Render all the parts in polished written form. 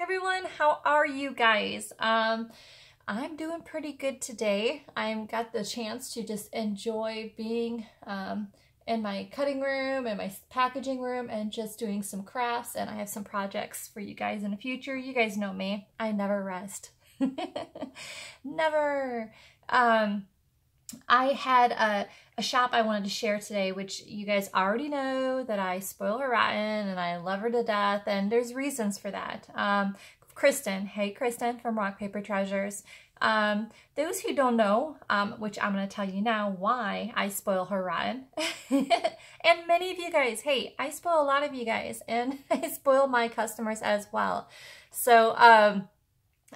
everyone, how are you guys? I'm doing pretty good today. I've got the chance to just enjoy being in my cutting room and my packaging room and just doing some crafts, and I have some projects for you guys in the future. You guys know me. I never rest. Never. I had a shop I wanted to share today, which you guys already know that I spoil her rotten and I love her to death, and there's reasons for that. Kristen, hey Kristen from Rock Paper Treasures. Those who don't know, which I'm going to tell you now why I spoil her rotten. And many of you guys, hey, I spoil a lot of you guys, and I spoil my customers as well. So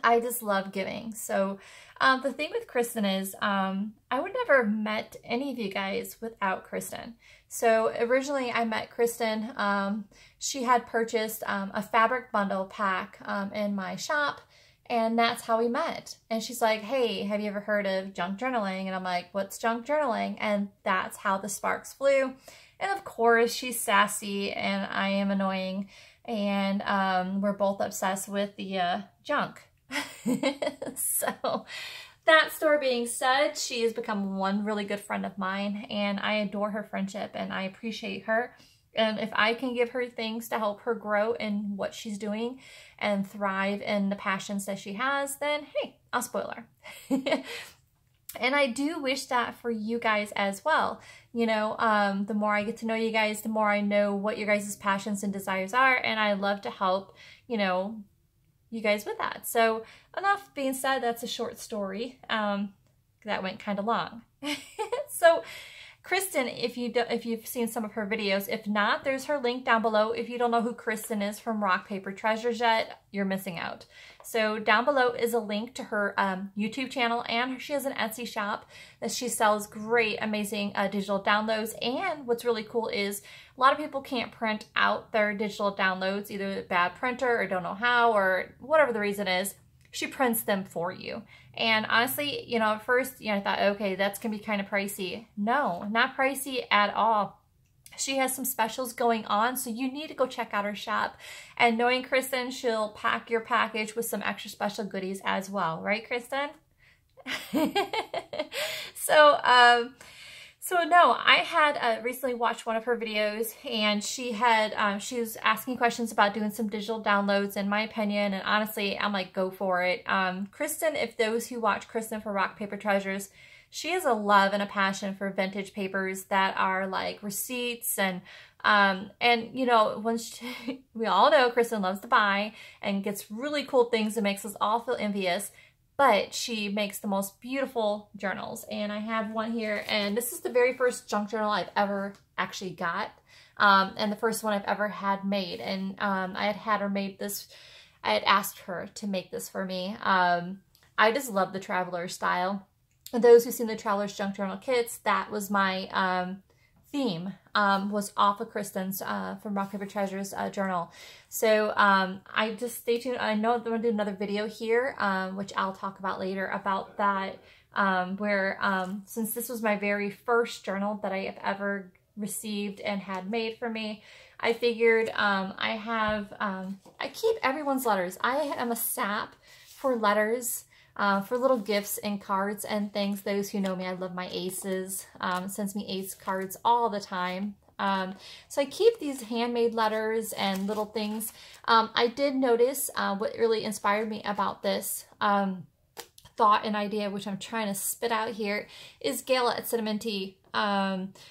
I just love giving. So the thing with Kristen is I would never have met any of you guys without Kristen. So originally I met Kristen. She had purchased a fabric bundle pack in my shop, and that's how we met. And she's like, hey, have you ever heard of junk journaling? And I'm like, what's junk journaling? And that's how the sparks flew. And of course, she's sassy and I am annoying. And we're both obsessed with the junk. So that story being said, she has become one really good friend of mine, and I adore her friendship and I appreciate her. And if I can give her things to help her grow in what she's doing and thrive in the passions that she has, then hey, I'll spoil her. And I do wish that for you guys as well. You know, the more I get to know you guys, the more I know what your guys' passions and desires are, and I love to help, you know, you guys with that. So enough being said, that's a short story. That went kind of long. So Kristen, if you've seen some of her videos, if not, there's her link down below. If you don't know who Kristen is from Rock Paper Treasures yet, you're missing out. So down below is a link to her YouTube channel, and she has an Etsy shop that she sells great, amazing digital downloads. And what's really cool is a lot of people can't print out their digital downloads, either a bad printer or don't know how, or whatever the reason is. She prints them for you. And honestly, you know, at first, you know, I thought, okay, that's gonna be kind of pricey. No, not pricey at all. She has some specials going on, so you need to go check out her shop. And knowing Kristen, she'll pack your package with some extra special goodies as well. Right, Kristen? So no, I had recently watched one of her videos, and she was asking questions about doing some digital downloads, in my opinion, and honestly, I'm like, go for it. Kristen, if those who watch Kristen for Rock Paper Treasures, she has a love and a passion for vintage papers that are like receipts and you know, we all know Kristen loves to buy and gets really cool things that makes us all feel envious. But she makes the most beautiful journals. And I have one here, and this is the very first junk journal I've ever actually got. And the first one I've ever had made. And I had her made this, I had asked her to make this for me. I just love the Traveler style. And those who've seen the Traveler's Junk Journal kits, that was my theme, was off of Kristen's from Rock Paper Treasures journal. So I just stay tuned. I know I'm going to do another video here, which I'll talk about later, about that, where since this was my very first journal that I have ever received and had made for me, I figured I keep everyone's letters. I am a sap for letters. For little gifts and cards and things. Those who know me, I love my aces. Sends me ace cards all the time. So I keep these handmade letters and little things. I did notice what really inspired me about this thought and idea, which I'm trying to spit out here, is Gayla at Cinnamon Tea.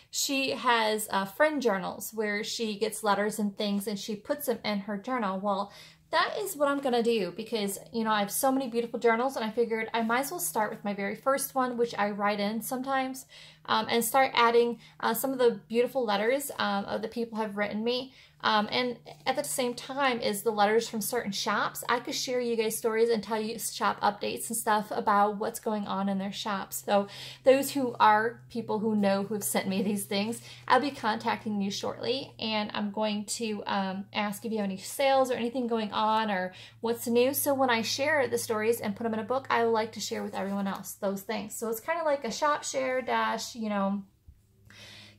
She has friend journals where she gets letters and things and she puts them in her journal. Well, that is what I'm going to do because, you know, I have so many beautiful journals, and I figured I might as well start with my very first one, which I write in sometimes, and start adding some of the beautiful letters of the people have written me. And at the same time is the letters from certain shops. I could share you guys stories and tell you shop updates and stuff about what's going on in their shops. So those who are people who know who have sent me these things, I'll be contacting you shortly, and I'm going to ask if you have any sales or anything going on or what's new. So when I share the stories and put them in a book, I would like to share with everyone else those things. So it's kind of like a shop share dash, you know,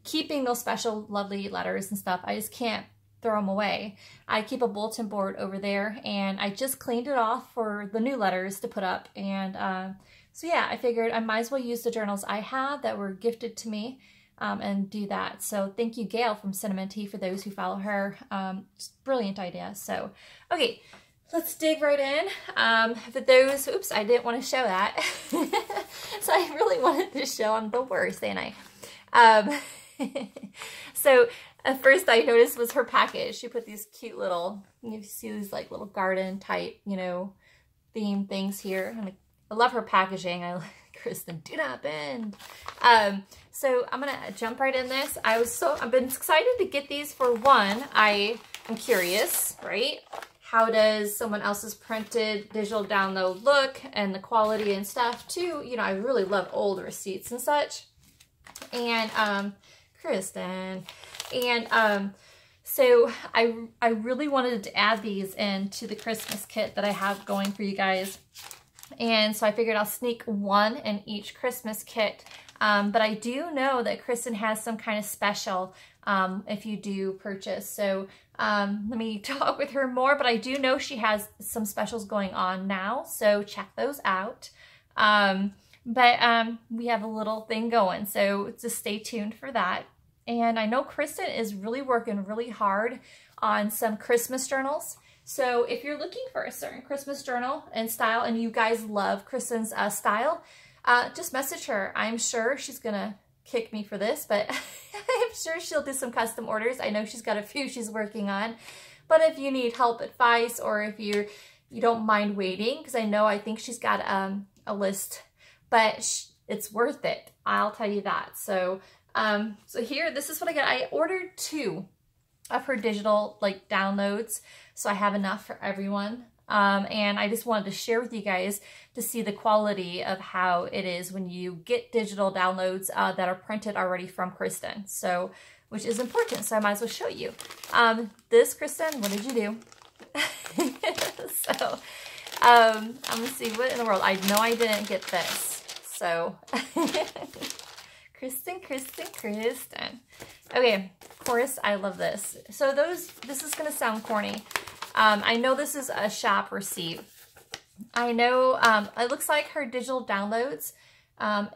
keeping those special lovely letters and stuff. I just can't throw them away. I keep a bulletin board over there, and I just cleaned it off for the new letters to put up. And so yeah, I figured I might as well use the journals I have that were gifted to me and do that. So thank you, Gail from Cinnamon Tea, for those who follow her. Brilliant idea. So, okay, let's dig right in. For those, oops, I didn't want to show that. So I really wanted to show I'm the worst, ain't I? So at first I noticed was her package. She put these cute little, you see these like little garden type, you know, theme things here. And I love her packaging. I like Kristen, do not bend. So I'm gonna jump right in this. I've been excited to get these. For one, I am curious, right? How does someone else's printed digital download look and the quality and stuff? Two, you know, I really love old receipts and such. And Kristen, and so I really wanted to add these into the Christmas kit that I have going for you guys. And so I figured I'll sneak one in each Christmas kit. But I do know that Kristen has some kind of special if you do purchase. So let me talk with her more, but I do know she has some specials going on now. So check those out. But we have a little thing going, so just stay tuned for that. And I know Kristen is really working really hard on some Christmas journals. So if you're looking for a certain Christmas journal and style, and you guys love Kristen's style, just message her. I'm sure she's gonna kick me for this, but I'm sure she'll do some custom orders. I know she's got a few she's working on. But if you need help, advice, or if you don't mind waiting, because I think she's got a list, but it's worth it. I'll tell you that. So so here, this is what I got. I ordered 2 of her digital like downloads, so I have enough for everyone. And I just wanted to share with you guys to see the quality of how it is when you get digital downloads that are printed already from Kristen. So, which is important, so I might as well show you. This, Kristen, what did you do? So, I'm gonna see what in the world. I know I didn't get this. So, Kristen. Okay, of course, I love this. So this is gonna sound corny. I know this is a shop receipt. I know it looks like her digital downloads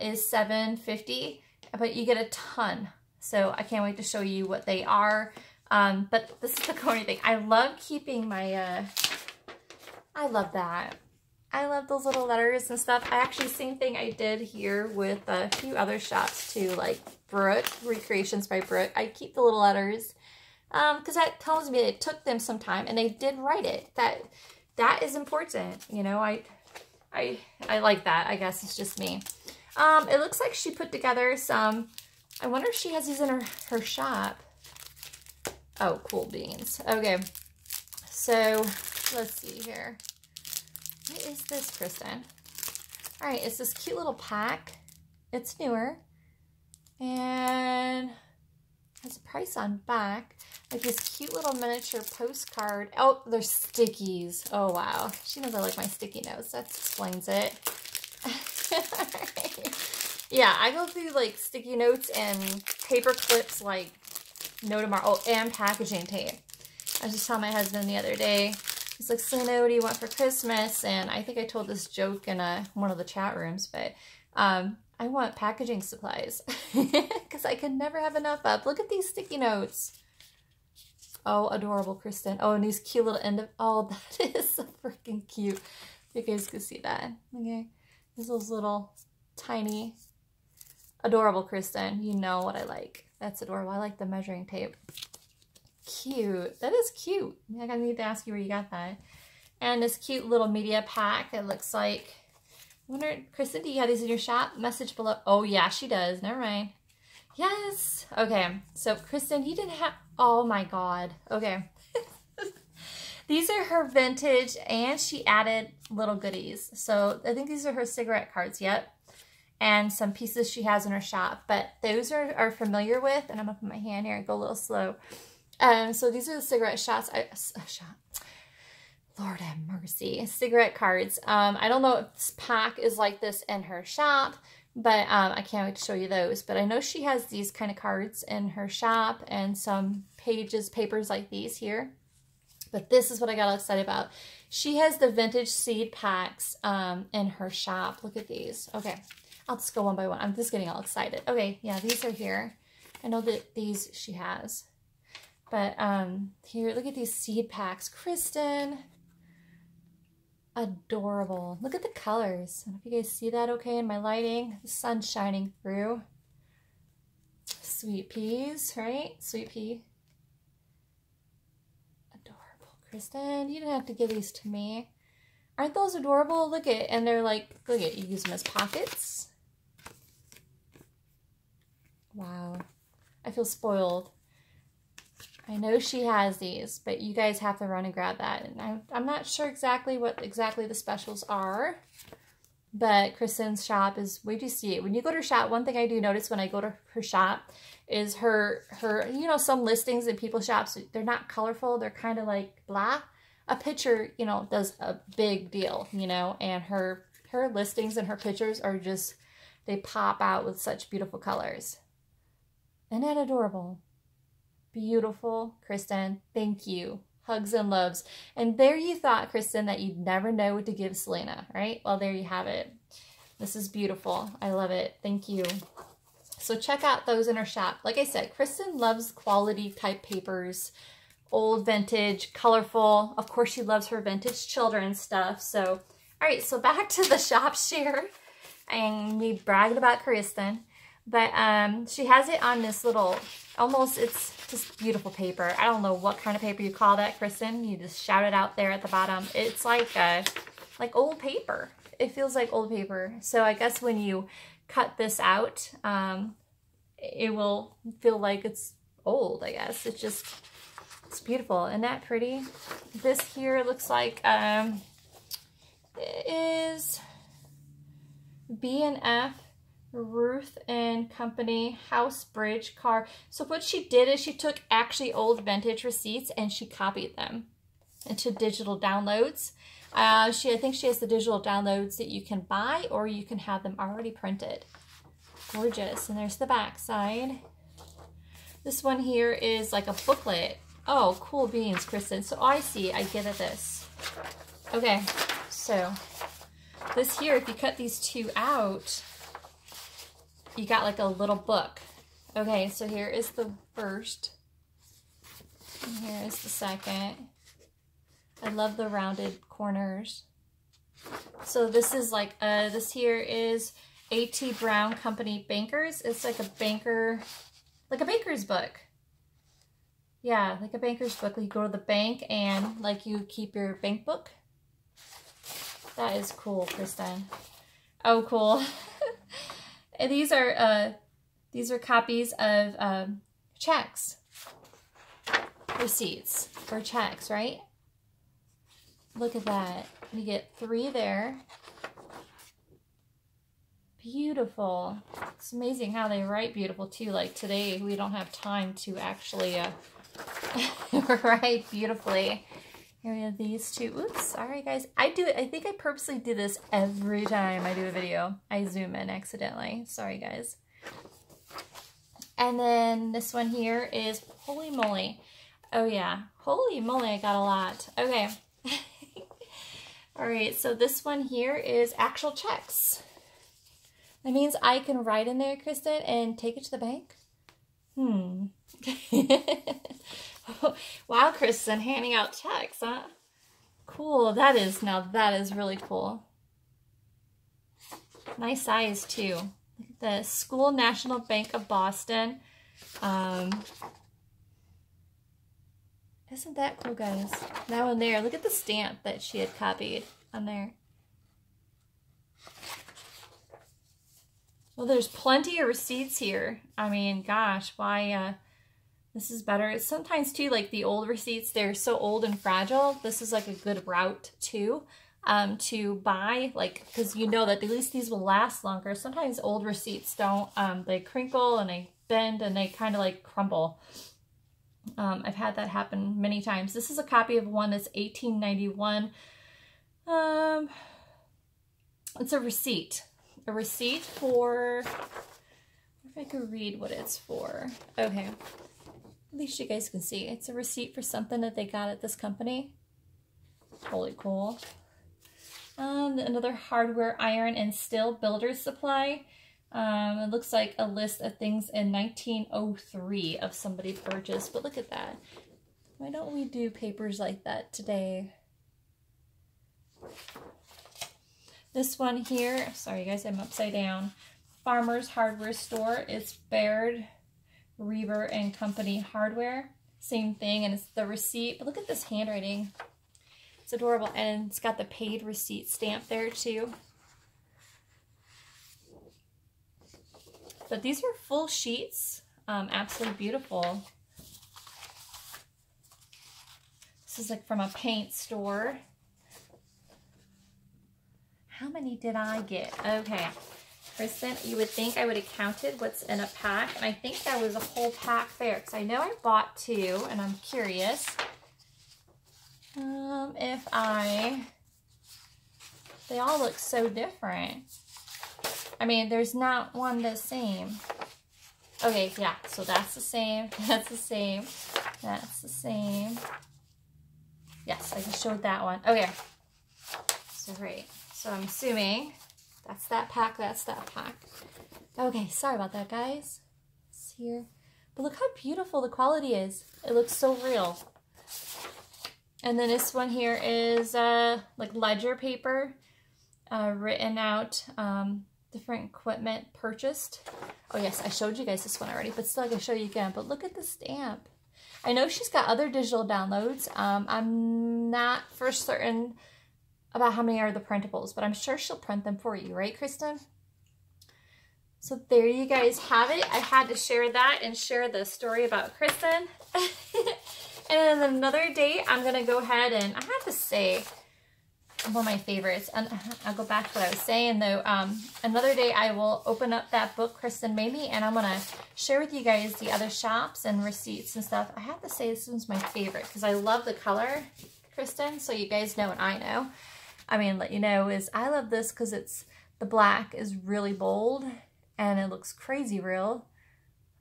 is $7.50, but you get a ton. So I can't wait to show you what they are. But this is the corny thing. I love keeping my, I love that. I love those little letters and stuff. I actually, same thing I did here with a few other shops too, like Brooke, Recreations by Brooke. I keep the little letters because that tells me it took them some time and they did write it. That is important. You know, I like that. I guess it's just me. It looks like she put together some, I wonder if she has these in her shop. Oh, cool beans. Okay. So let's see here. What is this, Kristen? All right, it's this cute little pack. It's newer. And has a price on back. Like this cute little miniature postcard. Oh, they're stickies. Oh, wow. She knows I like my sticky notes. That explains it. Yeah, I go through like sticky notes and paper clips like no tomorrow. Oh, and packaging tape. I was just telling my husband the other day. He's like, so what do you want for Christmas? And I think I told this joke in one of the chat rooms, but I want packaging supplies because I can never have enough of. Look at these sticky notes. Oh, adorable, Kristen. Oh, and these cute little oh, that is so freaking cute. You guys can see that. Okay. Those little tiny, adorable, Kristen. You know what I like. That's adorable. I like the measuring tape. Cute. That is cute. I need to ask you where you got that. And this cute little media pack. It looks like, I wonder, Kristen, do you have these in your shop? Message below. Oh, yeah, she does. Never mind. Yes. Okay. So, Kristen, you didn't have, oh my God. Okay. These are her vintage, and she added little goodies. So, I think these are her cigarette cards. Yep. And some pieces she has in her shop. But those are familiar with, and I'm going to put my hand here and go a little slow. So these are the cigarette shots. Lord have mercy. Cigarette cards. I don't know if this pack is like this in her shop, But I can't wait to show you those. But I know she has these kind of cards in her shop and some papers like these here. But this is what I got all excited about. She has the vintage seed packs in her shop. Look at these. Okay, I'll just go one by one. I'm just getting all excited. Okay, yeah, these are here. I know that these she has. But here, look at these seed packs. Kristen. Adorable. Look at the colors. I don't know if you guys see that okay in my lighting. The sun's shining through. Sweet peas, right? Sweet pea. Adorable. Kristen, you didn't have to give these to me. Aren't those adorable? Look at, and they're like, look at, you use them as pockets. Wow. I feel spoiled. I know she has these, but you guys have to run and grab that. And I'm not sure exactly what the specials are, but Kristen's shop is, where'd you see it? When you go to her shop, one thing I do notice when I go to her shop is her, you know, some listings in people's shops, they're not colorful. They're kind of like blah. A picture, you know, does a big deal, you know, and her listings and her pictures are just, they pop out with such beautiful colors. Isn't that adorable? Beautiful, Kristen. Thank you. Hugs and loves. And there you thought, Kristen, that you'd never know what to give Selena, right? Well, there you have it. This is beautiful. I love it. Thank you. So check out those in her shop. Like I said, Kristen loves quality type papers, old, vintage, colorful. Of course, she loves her vintage children's stuff. So, all right, so back to the shop share. And we bragged about Kristen. But she has it on this little, almost, it's just beautiful paper. I don't know what kind of paper you call that, Kristen. You just shout it out there at the bottom. It's like old paper. It feels like old paper. So I guess when you cut this out, it will feel like it's old, I guess. It's just, it's beautiful. Isn't that pretty? This here looks like, it is B&F. Ruth and Company House Bridge car. So what she did is she took actually old vintage receipts and she copied them into digital downloads. I think she has the digital downloads that you can buy or you can have them already printed. Gorgeous. And there's the back side. This one here is like a booklet. Oh, cool beans, Kristen. So I see. I get at this. Okay. So this here, if you cut these two out, you got like a little book. Okay, so here is the first. And here is the second. I love the rounded corners. So this is like, this here is A.T. Brown Company Bankers. It's like a banker, like a banker's book. Yeah, like a banker's book. You go to the bank and like you keep your bank book. That is cool, Kristen. Oh, cool. And these are copies of checks, receipts for checks, right? Look at that. You get 3 there. Beautiful. It's amazing how they write beautiful too. Like today, we don't have time to actually write beautifully. Here we have these two. Oops, sorry guys. I think I purposely do this every time I do a video. I zoom in accidentally. Sorry guys. And then this one here is, holy moly. Oh yeah, holy moly, I got a lot. Okay. All right, so this one here is actual checks. That means I can write in there, Kristen, and take it to the bank? Wow, Kristen, handing out checks, huh? Cool, that is really cool. Nice size, too. Look at this. School National Bank of Boston. Isn't that cool, guys? That one there. Look at the stamp that she had copied on there. Well, there's plenty of receipts here. I mean, gosh, why... this is better. Sometimes too, like the old receipts, they're so old and fragile. This is like a good route too, to buy, like, because you know that at least these will last longer. Sometimes old receipts don't. They crinkle and they bend and they kind of like crumble. I've had that happen many times. This is a copy of one that's 1891. It's a receipt. a receipt for, if I could read what it's for. Okay, at least you guys can see. It's a receipt for something that they got at this company. Totally cool. Another hardware, iron, and steel builder's supply. It looks like a list of things in 1903 of somebody purchased, but look at that. Why don't we do papers like that today? This one here, sorry guys, I'm upside down. Farmer's Hardware Store. It's Baird, Reaver and Company Hardware. Same thing, and it's the receipt. But look at this handwriting. It's adorable, and it's got the paid receipt stamp there too. But these are full sheets. Absolutely beautiful. This is like from a paint store. How many did I get? Okay, Kristen, you would think I would have counted what's in a pack, and I think that was a whole pack there, because I know I bought 2, and I'm curious if they all look so different. I mean, there's not one the same. Okay, yeah, so that's the same, that's the same, that's the same. Yes, I just showed that one. Okay, so great. So I'm assuming that's that pack, that's that pack. Okay, sorry about that, guys. It's here. But look how beautiful the quality is. It looks so real. And then this one here is like ledger paper, written out, different equipment purchased. Oh yes, I showed you guys this one already, but still I can show you again. But look at the stamp. I know she's got other digital downloads. I'm not for certain about how many are the printables, but I'm sure she'll print them for you, right, Kristen? So there you guys have it. I had to share that and share the story about Kristen. And then another day, I'm going to go ahead and, I have to say, one of my favorites, and I'll go back to what I was saying though. Another day I will open up that book Kristen made me, and I'm going to share with you guys the other shops and receipts and stuff. I have to say this one's my favorite because I love the color, Kristen, so you guys know and I know. I mean, let you know is I love this because it's, the black is really bold and it looks crazy real.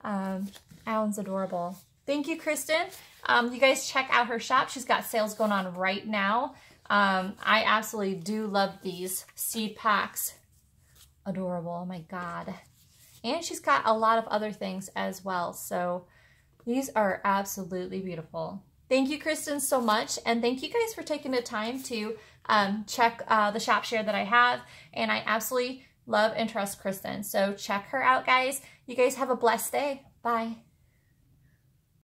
Alan's adorable. Thank you, Kristen. You guys check out her shop. She's got sales going on right now. I absolutely do love these seed packs. Adorable, oh my God. And she's got a lot of other things as well. So these are absolutely beautiful. Thank you, Kristen, so much. And thank you guys for taking the time to check the shop share that I have. And I absolutely love and trust Kristen. So check her out, guys. You guys have a blessed day. Bye.